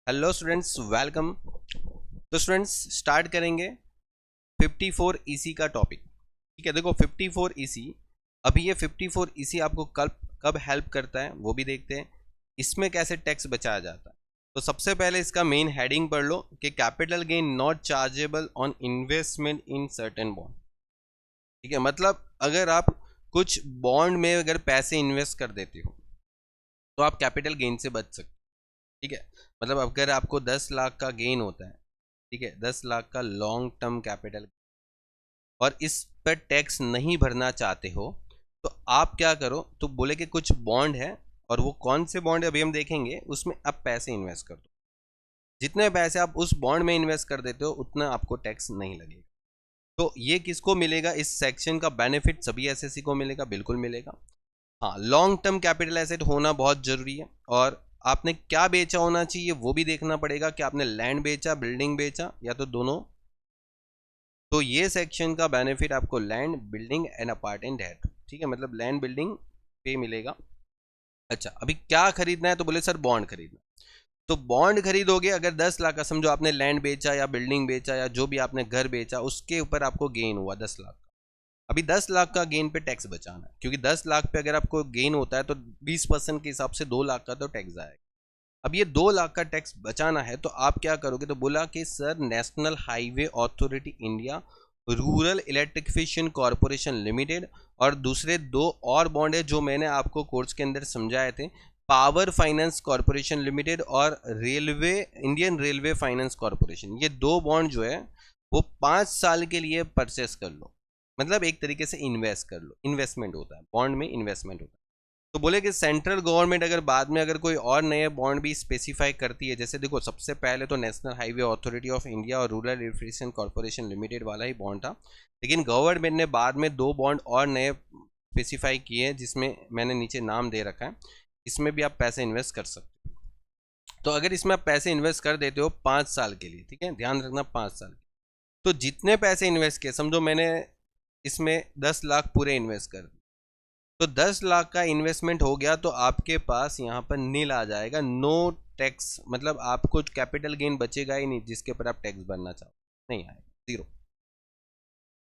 Hello students, welcome. तो students start करेंगे 54 EC का टॉपिक। ठीक है, देखो 54 ईसी, अभी ये 54 ईसी आपको कब कब हेल्प करता है वो भी देखते हैं। इसमें कैसे टैक्स बचाया जाता है। तो सबसे पहले इसका मेन हेडिंग पढ़ लो कि capital gain not chargeable on investment in certain bond. ठीक है, मतलब अगर आप कुछ बॉन्ड में अगर पैसे इन्वेस्ट कर देते हो तो आप कैपिटल गेन से बच सकते हो। ठीक है, मतलब अगर आपको 10 लाख का गेन होता है, ठीक है, 10 लाख का लॉन्ग टर्म कैपिटल, और इस पर टैक्स नहीं भरना चाहते हो तो आप क्या करो, तो बोले कि कुछ बॉन्ड है, और वो कौन से बॉन्ड है अभी हम देखेंगे, उसमें आप पैसे इन्वेस्ट कर दो। जितने पैसे आप उस बॉन्ड में इन्वेस्ट कर देते हो उतना आपको टैक्स नहीं लगेगा। तो ये किसको मिलेगा, इस सेक्शन का बेनिफिट सभी एसएससी को मिलेगा, बिल्कुल मिलेगा। हाँ, लॉन्ग टर्म कैपिटल एसेट होना बहुत जरूरी है, और आपने क्या बेचा होना चाहिए वो भी देखना पड़ेगा कि आपने लैंड बेचा, बिल्डिंग बेचा, या तो दोनों। तो ये सेक्शन का बेनिफिट आपको लैंड, बिल्डिंग एंड अपार्टमेंट है। ठीक है, मतलब लैंड बिल्डिंग पे मिलेगा। अच्छा, अभी क्या खरीदना है, तो बोले सर बॉन्ड खरीदना। तो बॉन्ड खरीदोगे, अगर 10 लाख का समझो आपने लैंड बेचा या बिल्डिंग बेचा या जो भी आपने घर बेचा, उसके ऊपर आपको गेन हुआ 10 लाख। अभी 10 लाख का गेन पे टैक्स बचाना है, क्योंकि 10 लाख पे अगर आपको गेन होता है तो 20% के हिसाब से 2 लाख का तो टैक्स आएगा। अब ये 2 लाख का टैक्स बचाना है तो आप क्या करोगे, तो बोला कि sir national highway authority India, rural electrification corporation limited, और दूसरे दो और बॉन्ड है जो मैंने आपको कोर्स के अंदर समझाए थे, पावर फाइनेंस कॉरपोरेशन लिमिटेड और railway, Indian railway finance corporation. ये दो बॉन्ड जो है वो 5 साल के लिए परचेस कर लो, मतलब एक तरीके से इन्वेस्ट कर लो। इन्वेस्टमेंट होता है, बॉन्ड में इन्वेस्टमेंट होता है। तो बोले कि सेंट्रल गवर्नमेंट अगर बाद में अगर कोई और नए बॉन्ड भी स्पेसिफाई करती है, जैसे देखो सबसे पहले तो national highway authority of India और रूरल इलेक्ट्रिफिकेशन कॉरपोरेशन लिमिटेड वाला ही बॉन्ड था, लेकिन गवर्नमेंट ने बाद में 2 बॉन्ड और नए स्पेसिफाई किए हैं, जिसमें मैंने नीचे नाम दे रखा है। इसमें भी आप पैसे इन्वेस्ट कर सकते हो। तो अगर इसमें आप पैसे इन्वेस्ट कर देते हो 5 साल के लिए, ठीक है, ध्यान रखना 5 साल, तो जितने पैसे इन्वेस्ट किए, समझो मैंने इसमें 10 लाख पूरे इन्वेस्ट कर दिए, तो 10 लाख का इन्वेस्टमेंट हो गया, तो आपके पास यहाँ पर नील आ जाएगा, नो टैक्स, मतलब आपको कैपिटल गेन बचेगा ही नहीं जिसके ऊपर आप टैक्स भरना चाहो, नहीं आएगा, जीरो।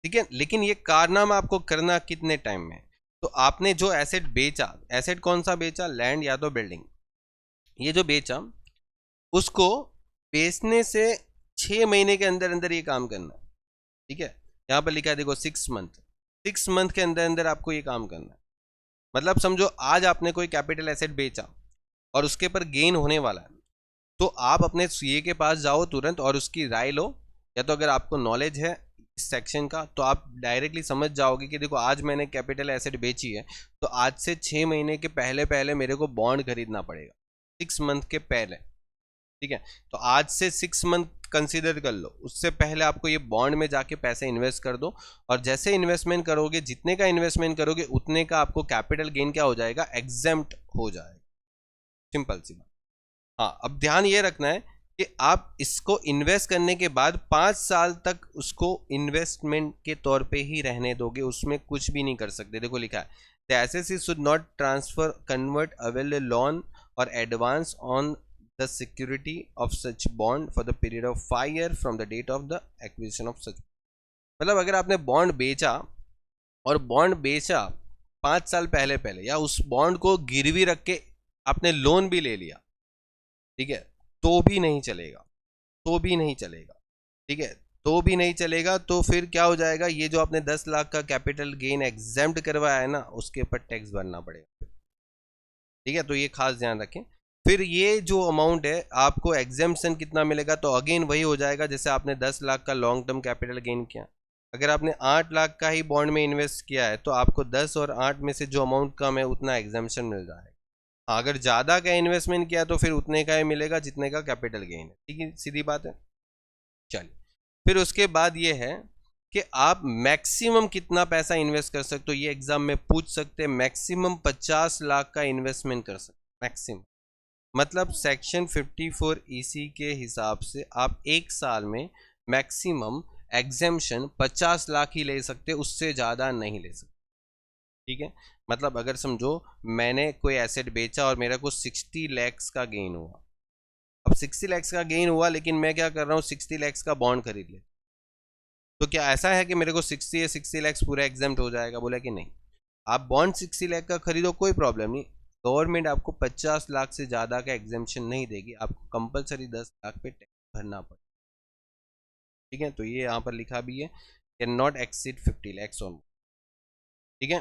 ठीक है, लेकिन ये कारनामा आपको करना कितने टाइम में, तो आपने जो एसेट बेचा, एसेट कौन सा बेचा, लैंड या तो बिल्डिंग, ये जो बेचा उसको बेचने से 6 महीने के अंदर अंदर ये काम करना है। ठीक है, यहाँ पर लिखा है देखो 6 मंथ, 6 मंथ के अंदर अंदर आपको ये काम करना है। मतलब समझो आज आपने कोई कैपिटल एसेट बेचा और उसके पर गेन होने वाला है, तो आप अपने सीए के पास जाओ तुरंत और उसकी राय लो, या तो अगर आपको नॉलेज है इस सेक्शन का तो आप डायरेक्टली समझ जाओगे कि देखो आज मैंने कैपिटल एसेट बेची है, तो आज से 6 महीने के पहले पहले मेरे को बॉन्ड खरीदना पड़ेगा, 6 मंथ के पहले। ठीक है, तो आज से 6 मंथ कंसीडर कर लो, उससे पहले आपको ये बॉन्ड में जाके पैसे इन्वेस्ट कर दो, और जैसे इन्वेस्टमेंट करोगे, जितने का इन्वेस्टमेंट करोगे उतने का आपको कैपिटल गेन क्या हो जाएगा, एग्जेम्प्ट हो जाएगा। सिंपल सी बात। हाँ, अब ध्यान ये रखना है कि आप इसको इन्वेस्ट करने के बाद 5 साल तक उसको इन्वेस्टमेंट के तौर पे ही रहने दोगे, उसमें कुछ भी नहीं कर सकते। देखो लिखा है, the assessee should not transfer, convert, avail loan और advance on the security of such bond for the period of 5 years from the date of the acquisition of such। मतलब अगर आपने बॉन्ड बेचा, और बॉन्ड बेचा 5 साल पहले पहले, या उस बॉन्ड को गिरवी रख के आपने लोन भी ले लिया, ठीक है, तो भी नहीं चलेगा, तो भी नहीं चलेगा। ठीक है, तो भी नहीं चलेगा, तो फिर क्या हो जाएगा, ये जो आपने 10 लाख का कैपिटल गेन एग्जेम्प्ट करवाया है ना, उसके ऊपर टैक्स भरना पड़ेगा। ठीक है, तो ये खास ध्यान रखें। फिर ये जो अमाउंट है आपको एग्जेम्पशन कितना मिलेगा, तो अगेन वही हो जाएगा जैसे आपने 10 लाख का लॉन्ग टर्म कैपिटल गेन किया, अगर आपने 8 लाख का ही बॉन्ड में इन्वेस्ट किया है तो आपको 10 और 8 में से जो अमाउंट कम है उतना एग्जेम्पशन मिल जाएगा। अगर ज़्यादा का इन्वेस्टमेंट किया तो फिर उतने का ही मिलेगा जितने का कैपिटल गेन है। ठीक है, सीधी बात है। चलिए, फिर उसके बाद ये है कि आप मैक्सिमम कितना पैसा इन्वेस्ट कर सकते हो, ये एग्जाम में पूछ सकते हैं। मैक्सिमम 50 लाख का इन्वेस्टमेंट कर सकते, मैक्सिमम, मतलब सेक्शन 54 ईसी के हिसाब से आप एक साल में मैक्सिमम एग्जेम्पशन 50 लाख ही ले सकते, उससे ज़्यादा नहीं ले सकते। ठीक है, मतलब अगर समझो मैंने कोई एसेट बेचा और मेरा को 60 लैक्स का गेन हुआ, अब 60 लैक्स का गेन हुआ, लेकिन मैं क्या कर रहा हूँ 60 लैक्स का बॉन्ड खरीद ले, तो क्या ऐसा है कि मेरे को 60 या 60 लैक्स पूरा एग्जाम्प्ट हो जाएगा? बोला कि नहीं, आप बॉन्ड 60 लाख का खरीदो कोई प्रॉब्लम नहीं, गवर्नमेंट आपको 50 लाख से ज़्यादा का एग्जाम्पशन नहीं देगी, आपको कंपलसरी 10 लाख पे टैक्स भरना पड़ेगा। ठीक है, तो ये यहाँ पर लिखा भी है, can not exceed 50 lakhs on. ठीक है,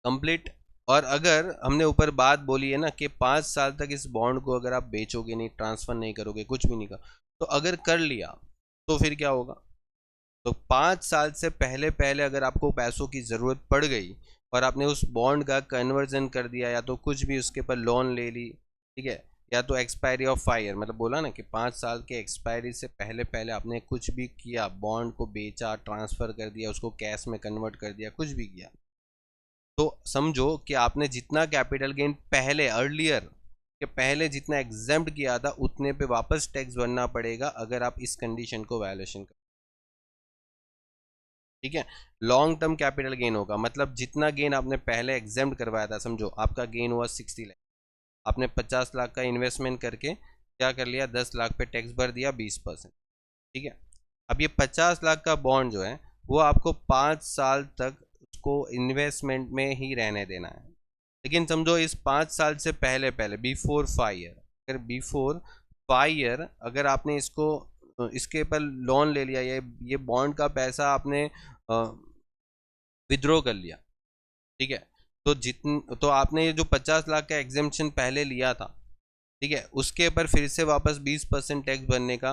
कंप्लीट। और अगर हमने ऊपर बात बोली है ना कि 5 साल तक इस बॉन्ड को अगर आप बेचोगे नहीं, ट्रांसफर नहीं करोगे, कुछ भी नहीं कर, तो अगर कर लिया तो फिर क्या होगा? तो 5 साल से पहले पहले अगर आपको पैसों की ज़रूरत पड़ गई और आपने उस बॉन्ड का कन्वर्जन कर दिया, या तो कुछ भी उसके ऊपर लोन ले ली, ठीक है, या तो एक्सपायरी ऑफ 5 ईयर, मतलब बोला ना कि 5 साल के एक्सपायरी से पहले पहले आपने कुछ भी किया, बॉन्ड को बेचा, ट्रांसफ़र कर दिया, उसको कैश में कन्वर्ट कर दिया, कुछ भी किया, तो समझो कि आपने जितना कैपिटल गेन पहले अर्लियर के पहले जितना एग्जेम्प्ट किया था, उतने पे वापस टैक्स भरना पड़ेगा अगर आप इस कंडीशन को वायलेशन कर। ठीक है, लॉन्ग टर्म कैपिटल गेन होगा, मतलब जितना गेन आपने पहले एग्जेम्प्ट करवाया था, समझो आपका गेन हुआ 60 लाख, आपने 50 लाख का इन्वेस्टमेंट करके क्या कर लिया, 10 लाख पे टैक्स भर दिया 20%। ठीक है, अब ये 50 लाख का बॉन्ड जो है वो आपको 5 साल तक उसको इन्वेस्टमेंट में ही रहने देना है। लेकिन समझो इस 5 साल से पहले पहले बिफोर 5 ईयर, अगर बिफोर 5 ईयर अगर आपने इसको इसके ऊपर लोन ले लिया, ये बॉन्ड का पैसा आपने विड्रॉ कर लिया, ठीक है, तो आपने ये जो 50 लाख का एग्जेम्पशन पहले लिया था, ठीक है, उसके ऊपर फिर से वापस 20% टैक्स भरने का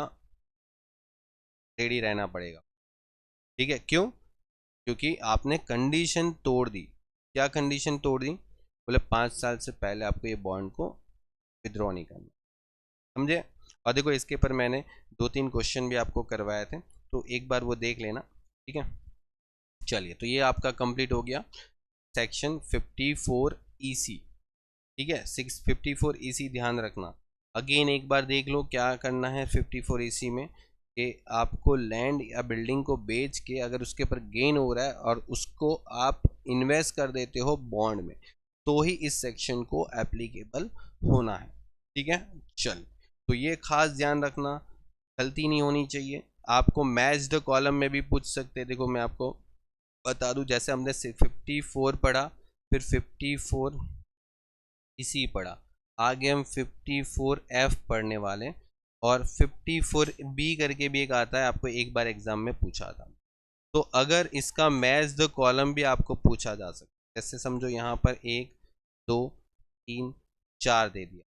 रेडी रहना पड़ेगा। ठीक है, क्यों? क्योंकि आपने कंडीशन तोड़ दी। क्या कंडीशन तोड़ दी? बोले 5 साल से पहले आपको ये बॉन्ड को विड्रॉ नहीं करना, समझे? और देखो इसके ऊपर मैंने 2-3 क्वेश्चन भी आपको करवाए थे, तो एक बार वो देख लेना। ठीक है, चलिए, तो ये आपका कंप्लीट हो गया सेक्शन 54 EC। ठीक है, 654 EC ध्यान रखना। अगेन एक बार देख लो क्या करना है 54 EC में, कि आपको लैंड या बिल्डिंग को बेच के अगर उसके ऊपर गेन हो रहा है और उसको आप इन्वेस्ट कर देते हो बॉन्ड में, तो ही इस सेक्शन को एप्लीकेबल होना है। ठीक है, चल, तो ये खास ध्यान रखना, गलती नहीं होनी चाहिए। आपको मैच द कॉलम में भी पूछ सकते हैं। देखो मैं आपको बता दूं, जैसे हमने 54 पढ़ा, फिर 54 इसी पढ़ा, आगे हम 54F पढ़ने वाले, और 54B करके भी एक आता है, आपको एक बार एग्जाम में पूछा था। तो अगर इसका मैच द कॉलम भी आपको पूछा जा सकता है, जैसे समझो यहाँ पर 1 2 3 4 दे दिया,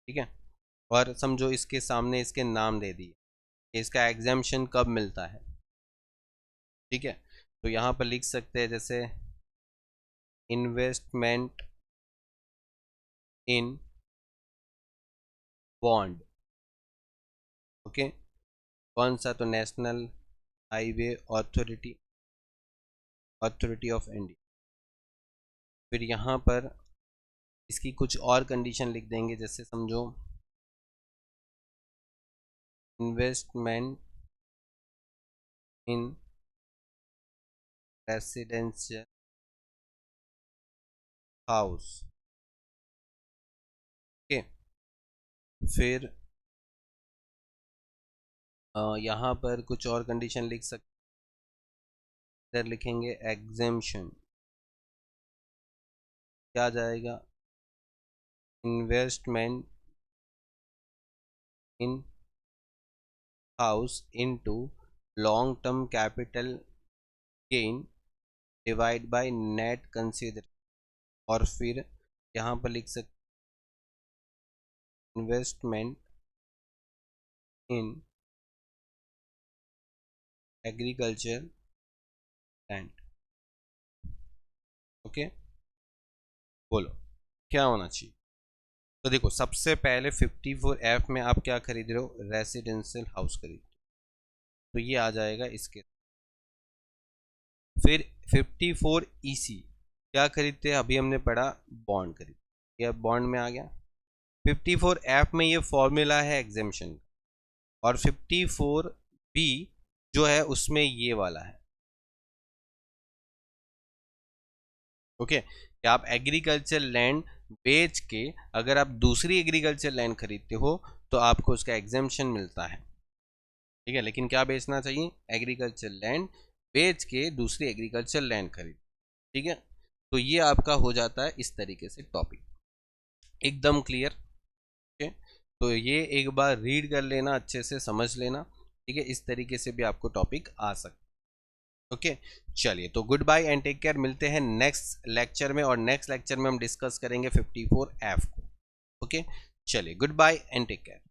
ठीक है, और समझो इसके सामने इसके नाम दे दिए, इसका एग्जाम्शन कब मिलता है। ठीक है, तो यहाँ पर लिख सकते हैं जैसे इन्वेस्टमेंट इन बॉन्ड। ओके, कौन सा? तो national highway authority of India. फिर यहाँ पर इसकी कुछ और कंडीशन लिख देंगे, जैसे समझो investment in residential house. Okay, फिर यहाँ पर कुछ और कंडीशन लिख सकते, इधर लिखेंगे एग्जेम्पशन, क्या जाएगा, investment in house into long term capital gain divide by net consider. और फिर यहाँ पर लिख सकते investment in agriculture land. Okay, बोलो क्या होना चाहिए? तो देखो सबसे पहले 54F में आप क्या खरीद रहे हो? रेसिडेंशियल हाउस खरीद, तो ये आ जाएगा इसके। फिर 54 EC क्या खरीदते हैं? अभी हमने पढ़ा बॉन्ड खरीद, यह बॉन्ड में आ गया। 54F में ये फॉर्मूला है एग्जेम्पशन, और 54B जो है उसमें ये वाला है। ओके, कि आप एग्रीकल्चर लैंड बेच के अगर आप दूसरी एग्रीकल्चर लैंड खरीदते हो तो आपको उसका एग्जेम्पशन मिलता है, ठीक है। लेकिन क्या बेचना चाहिए? एग्रीकल्चर लैंड बेच के दूसरी एग्रीकल्चर लैंड खरीद, ठीक है। तो ये आपका हो जाता है इस तरीके से टॉपिक, एकदम क्लियर, ठीक है। तो ये एक बार रीड कर लेना, अच्छे से समझ लेना, ठीक है। इस तरीके से भी आपको टॉपिक आ सकता है, ओके। चलिए, तो good bye and take care, मिलते हैं नेक्स्ट लेक्चर में, और नेक्स्ट लेक्चर में हम डिस्कस करेंगे 54F को, ओके। चलिए, good bye and take care.